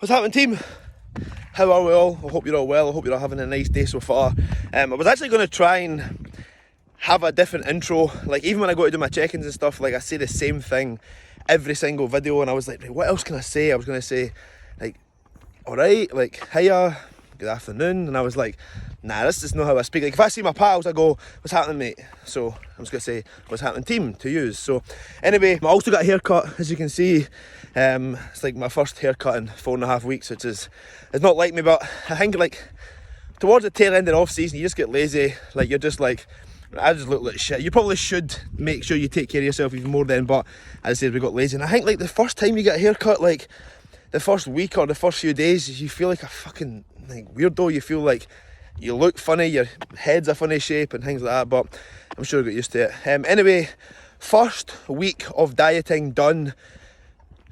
What's happening, team? How are we all? I hope you're all well. I hope you're all having a nice day so far. I was actually going to try and have a different intro. Like, even when I go to do my check-ins and stuff, like, I say the same thing every single video, and I was like, right, what else can I say? I was going to say, like, alright, like, hiya, good afternoon, and I was like, nah, this is not how I speak. Like, if I see my pals, I go, what's happening, mate? So I'm just going to say, what's happening, team, to use. So anyway, I also got a haircut, as you can see. It's like my first haircut in 4.5 weeks, which is, it's not like me, but I think like towards the tail end of the off season, you just get lazy. Like, you're just like, I just look like shit. You probably should make sure you take care of yourself even more then, but as I said, we got lazy. And I think like the first time you get a haircut, like the first week or the first few days, you feel like a fucking like weirdo. You feel like you look funny, your head's a funny shape and things like that, but I'm sure I got used to it. Anyway, first week of dieting done.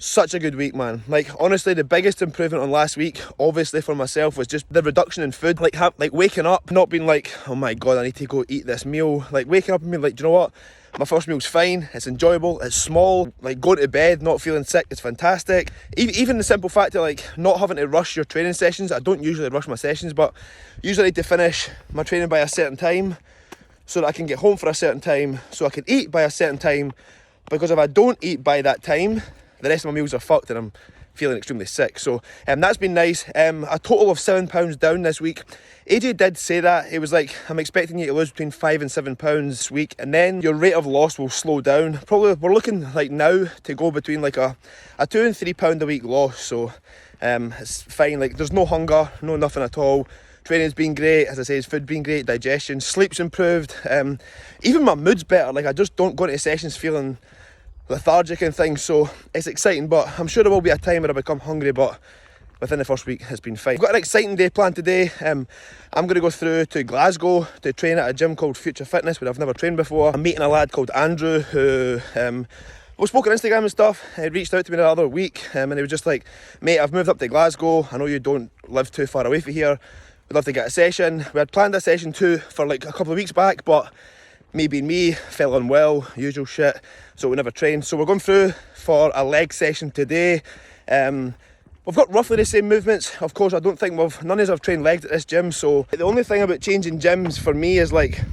Such a good week, man. Like, honestly, the biggest improvement on last week, obviously for myself, was just the reduction in food. Like waking up, not being like, oh my god, I need to go eat this meal. Like, waking up and being like, do you know what? My first meal's fine, it's enjoyable, it's small. Like, going to bed, not feeling sick, it's fantastic. Even the simple fact of like not having to rush your training sessions. I don't usually rush my sessions, but usually I need to finish my training by a certain time so that I can get home for a certain time, so I can eat by a certain time. Because if I don't eat by that time, the rest of my meals are fucked and I'm feeling extremely sick. So that's been nice. A total of 7 pounds down this week. AJ did say that. It was like, I'm expecting you to lose between 5 and 7 pounds this week, and then your rate of loss will slow down. Probably, we're looking like now to go between like a 2 and 3 pound a week loss. So it's fine. Like, there's no hunger, no nothing at all. Training's been great, as I say, food's been great, digestion, sleep's improved. Even my mood's better. Like, I just don't go into sessions feeling lethargic and things, so it's exciting. But I'm sure there will be a time where I become hungry, but within the first week it's been fine. I've got an exciting day planned today. I'm going to go through to Glasgow to train at a gym called Future Fitness, where I've never trained before. I'm meeting a lad called Andrew who we spoke on Instagram and stuff. He reached out to me the other week, and he was just like, mate, I've moved up to Glasgow, I know you don't live too far away from here, we'd love to get a session. We had planned a session too for like a couple of weeks back, but me being me, fell unwell, usual shit, so we never trained. So we're going through for a leg session today. We've got roughly the same movements. Of course, I don't think none of us have trained legs at this gym, so the only thing about changing gyms for me is like,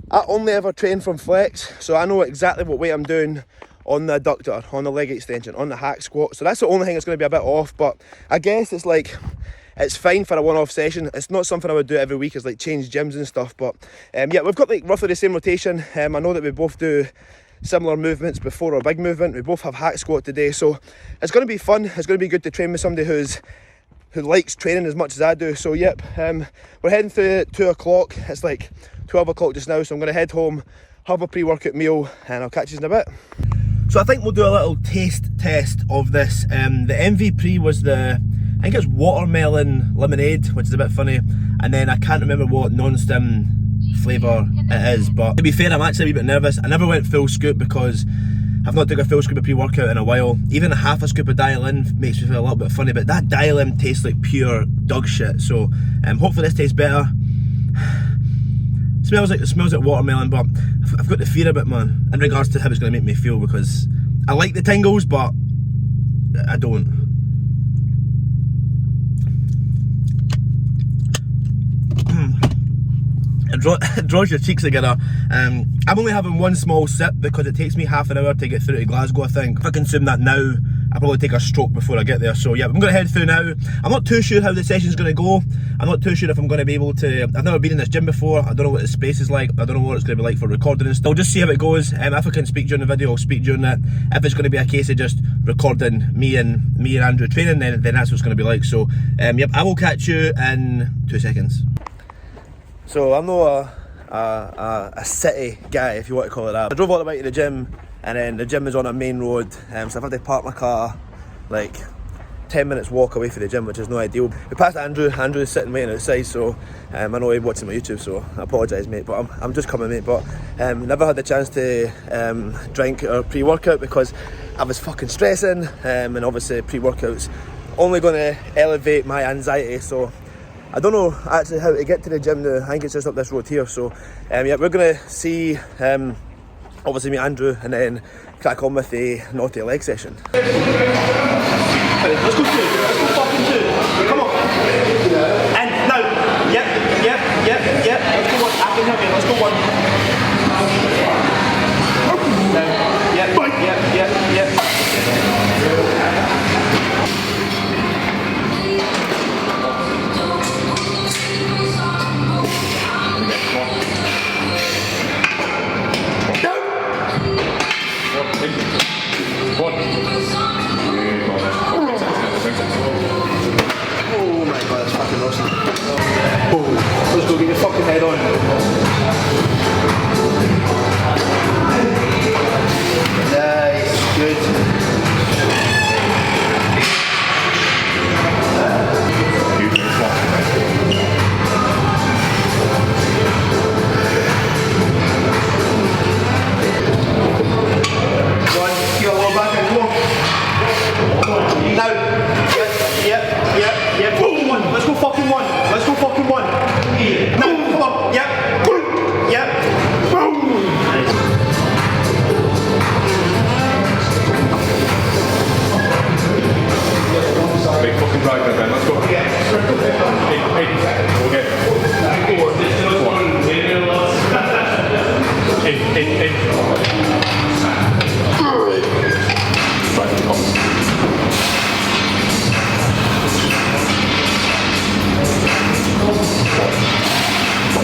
I only ever train from flex, so I know exactly what weight I'm doing on the adductor, on the leg extension, on the hack squat. So that's the only thing that's going to be a bit off, but I guess it's like, it's fine for a one-off session. It's not something I would do every week, is like change gyms and stuff. But yeah, we've got like roughly the same rotation. I know that we both do similar movements before our big movement. We both have hack squat today, so it's going to be fun. It's going to be good to train with somebody who likes training as much as I do. So yep, we're heading through at 2 o'clock. It's like 12 o'clock just now, so I'm going to head home, have a pre-workout meal, and I'll catch you in a bit. So I think we'll do a little taste test of this. The MVP was I think it's watermelon lemonade, which is a bit funny, and then I can't remember what non-stim flavour it is, but to be fair, I'm actually a wee bit nervous. I never went full scoop because I've not taken a full scoop of pre-workout in a while. Even half a scoop of dial-in makes me feel a little bit funny, but that dial-in tastes like pure dog shit, so hopefully this tastes better. It smells like watermelon, but I've got the fear a bit, man, in regards to how it's going to make me feel, because I like the tingles, but I don't. It draws your cheeks together. I'm only having one small sip because it takes me half an hour to get through to Glasgow, I think. If I consume that now, I'll probably take a stroke before I get there. So yeah, I'm going to head through now. I'm not too sure how the session's going to go. I'm not too sure if I'm going to be able to... I've never been in this gym before. I don't know what the space is like. I don't know what it's going to be like for recording and stuff. I'll just see how it goes. If I can speak during the video, I'll speak during it. If it's going to be a case of just recording me and Andrew training, then that's what it's going to be like. So yep, I will catch you in 2 seconds. So I'm not a city guy, if you want to call it that. I drove all the way to the gym, and then the gym is on a main road, so I've had to park my car like 10 minutes walk away from the gym, which is no ideal. We passed Andrew. Andrew's sitting waiting outside, so I know he's watching my YouTube, so I apologise, mate, but I'm just coming, mate. But never had the chance to drink or pre-workout because I was fucking stressing, and obviously pre-workout's only going to elevate my anxiety, so I don't know actually how to get to the gym now. I think it's just up this road here, so yeah, we're going to see obviously meet Andrew and then crack on with the naughty leg session. Let's go 2. Let's go fucking 2. Come on. And now. Yep. Let's go 1. I can help you. Let's go 1. Now. Yep. Oh my god, that's fucking awesome. Oh, let's go, get your fucking head on. Nice, good. Yep. Boom, 1. Let's go fucking 1. Let's go fucking 1. No, come on. Yep. Boom. Big fucking drive, man. Let's go. Hey.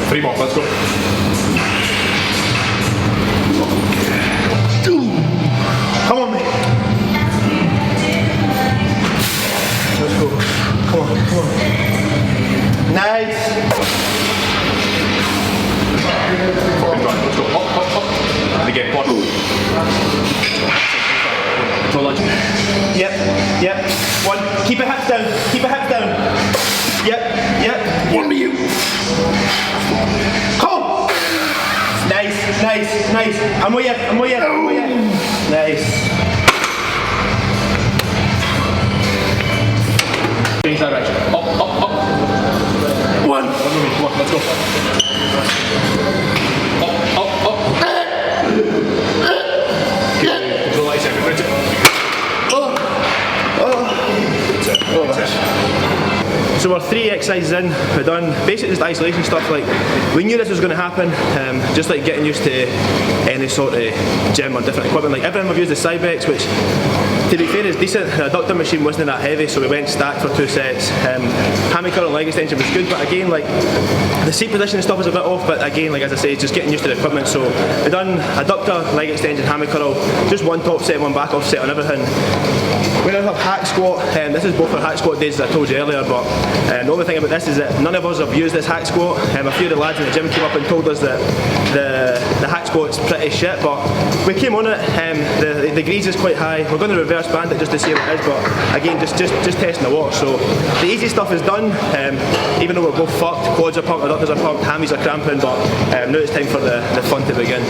Three more, let's go. Come on, mate. Let's go. Come on. Nice. Fucking drive, let's go. Up. And again, quad. Yep. 1. Keep your hips down. Yep. 1 to you. Come on. Nice. I'm with you. Nice. Change direction. Up. 1. Let's go. Up. Relax, everybody. So we're 3 exercises in, we're done. Basically just isolation stuff, like we knew this was going to happen, just like getting used to any sort of gym or different equipment. Like everything we've used is Cybex, which to be fair is decent. The adductor machine wasn't that heavy, so we went stacked for 2 sets. Hammy curl and leg extension was good, but again, like the seat position and stuff was a bit off, but again, like as I say, it's just getting used to the equipment. So we done adductor, leg extension, hammy curl, just 1 top set, 1 back off set on everything. We now have hack squat, this is both our hack squat days as I told you earlier, but the only thing about this is that none of us have used this hack squat. A few of the lads in the gym came up and told us that the hack squat's pretty shit, but we came on it. The degrees is quite high. We're going to reverse band it just to see what it is, but again, just testing the watch. So the easy stuff is done. Even though we're both fucked, quads are pumped, adductors are pumped, hammies are cramping, but now it's time for the fun to begin.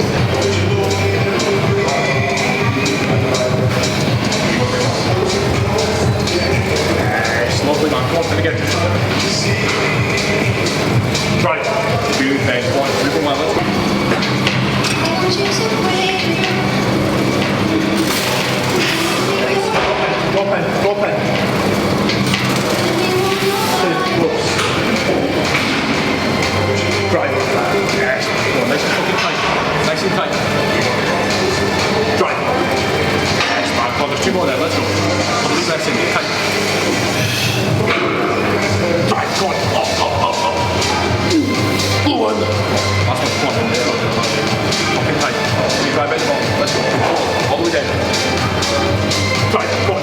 Lovely man, come on, again. Try. 2, then 1, 3, 4, 1, let's go. Drop in. 2 close. Drive. Yes. Go on, nice and fucking tight. Drive. Yes, man, come on, there's 2 more there, let's go. I'll leave that in, tight. Drive, go on, up. 1. Last one, come on. Fucking tight. You drive it, let's go. All the way down. Drive, go on.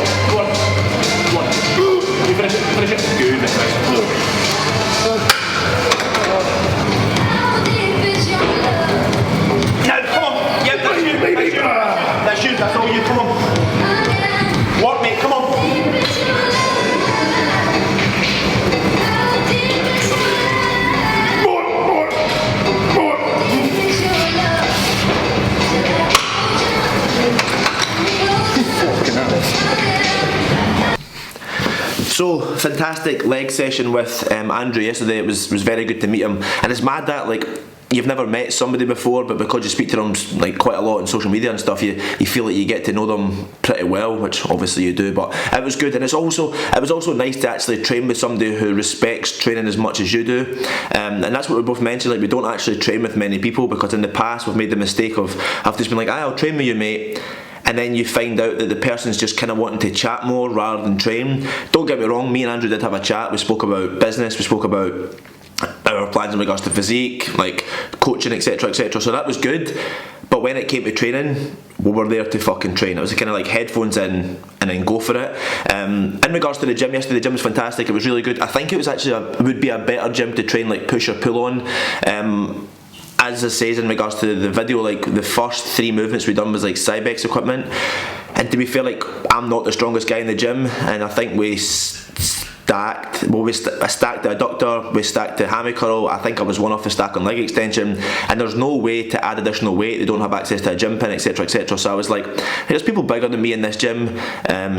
1. You finish it. Good, nice. Now, come on. Yep, that's you, baby. That's you, that's all you, come on. Work, mate, come on. So, fantastic leg session with Andrew yesterday. It was very good to meet him. And it's mad that, like, you've never met somebody before, but because you speak to them like quite a lot on social media and stuff, you feel like you get to know them pretty well, which obviously you do. But it was good, and it was also nice to actually train with somebody who respects training as much as you do, and that's what we both mentioned. Like, we don't actually train with many people, because in the past we've made the mistake of just been like, I'll train with you, mate. And then you find out that the person's just kind of wanting to chat more rather than train. Don't get me wrong, me and Andrew did have a chat. We spoke about business, we spoke about our plans in regards to physique, like coaching, etc, etc. So that was good. But when it came to training, we were there to fucking train. It was kind of like headphones in and then go for it. In regards to the gym yesterday, the gym was fantastic. It was really good. I think it was actually would be a better gym to train like push or pull on. As it says in regards to the video, like the first 3 movements we done was like Cybex equipment, and to be fair, like I'm not the strongest guy in the gym, and I think we stacked the adductor, we stacked the hammy curl. I think I was one off the stack on leg extension, and there's no way to add additional weight. They don't have access to a gym pin, etc, etc. So I was like, there's people bigger than me in this gym,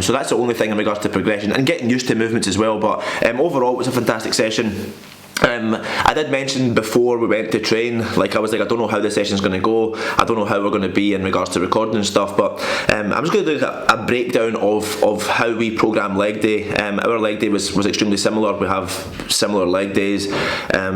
so that's the only thing in regards to progression and getting used to movements as well. But overall it was a fantastic session. I did mention before we went to train, like I was like, I don't know how the session's going to go, I don't know how we're going to be in regards to recording and stuff, but I'm just going to do a breakdown of how we program leg day. Our leg day was extremely similar. We have similar leg days,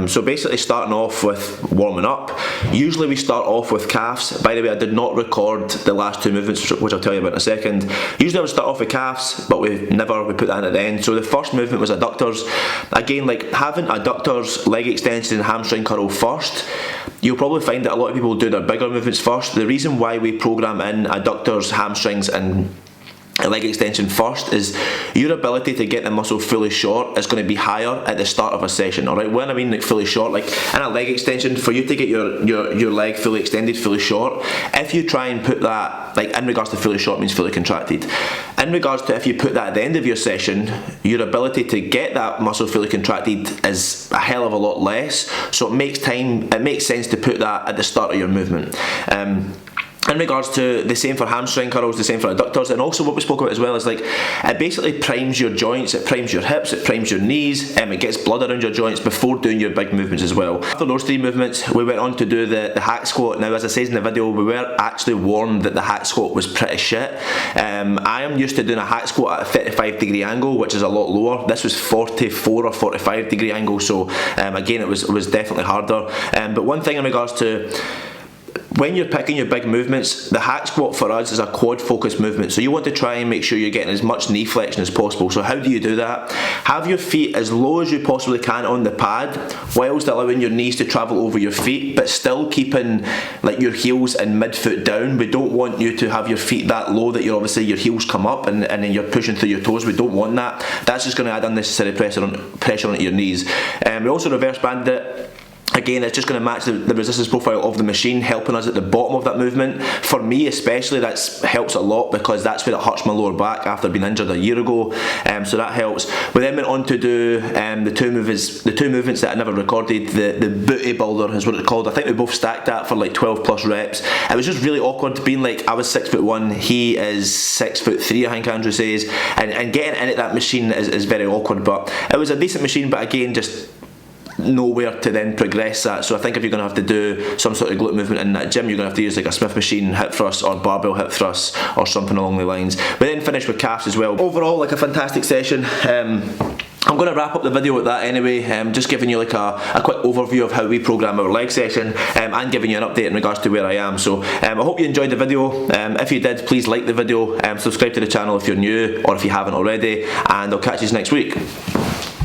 so basically starting off with warming up. Usually we start off with calves. By the way, I did not record the last 2 movements, which I'll tell you about in a second. Usually I would start off with calves, but we put that in at the end. So the first movement was adductors. Again, like having adductors, leg extension and hamstring curl first, you'll probably find that a lot of people do their bigger movements first. The reason why we program in adductors, hamstrings and leg extension first is your ability to get the muscle fully short is going to be higher at the start of a session. Alright, when I mean like fully short, like in a leg extension, for you to get your leg fully extended, fully short, if you try and put that, like in regards to fully short means fully contracted, in regards to if you put that at the end of your session, your ability to get that muscle fully contracted is a hell of a lot less. So it makes sense to put that at the start of your movement. In regards to the same for hamstring curls, the same for adductors, and also what we spoke about as well is like it basically primes your joints, it primes your hips, it primes your knees, it gets blood around your joints before doing your big movements as well. After those 3 movements, we went on to do the hack squat. Now, as I said in the video, we were actually warned that the hack squat was pretty shit. I am used to doing a hack squat at a 35-degree angle, which is a lot lower. This was 44 or 45-degree angle, so again, it was definitely harder. But one thing in regards to when you're picking your big movements, the hack squat for us is a quad focused movement, so you want to try and make sure you're getting as much knee flexion as possible. So how do you do that? Have your feet as low as you possibly can on the pad, whilst allowing your knees to travel over your feet, but still keeping like your heels and midfoot down. We don't want you to have your feet that low that your heels come up and then you're pushing through your toes. We don't want that. That's just going to add unnecessary pressure onto your knees. We also reverse banded it. Again, it's just going to match the resistance profile of the machine, helping us at the bottom of that movement. For me especially, that helps a lot because that's where it hurts my lower back after being injured a year ago, so that helps. We then went on to do the two movements that I never recorded. The booty builder is what it's called. I think we both stacked that for like 12 plus reps. It was just really awkward being like, I was 6'1", he is 6'3", I think Andrew says, and getting in at that machine is very awkward, but it was a decent machine, but again, just nowhere to then progress that. So I think if you're going to have to do some sort of glute movement in that gym, you're going to have to use like a Smith machine hip thrust or barbell hip thrust or something along the lines. We then finished with calves as well. Overall, like a fantastic session. I'm going to wrap up the video with that anyway, just giving you like a quick overview of how we program our leg session, and giving you an update in regards to where I am. So I hope you enjoyed the video. If you did, please like the video, subscribe to the channel if you're new or if you haven't already, and I'll catch you next week.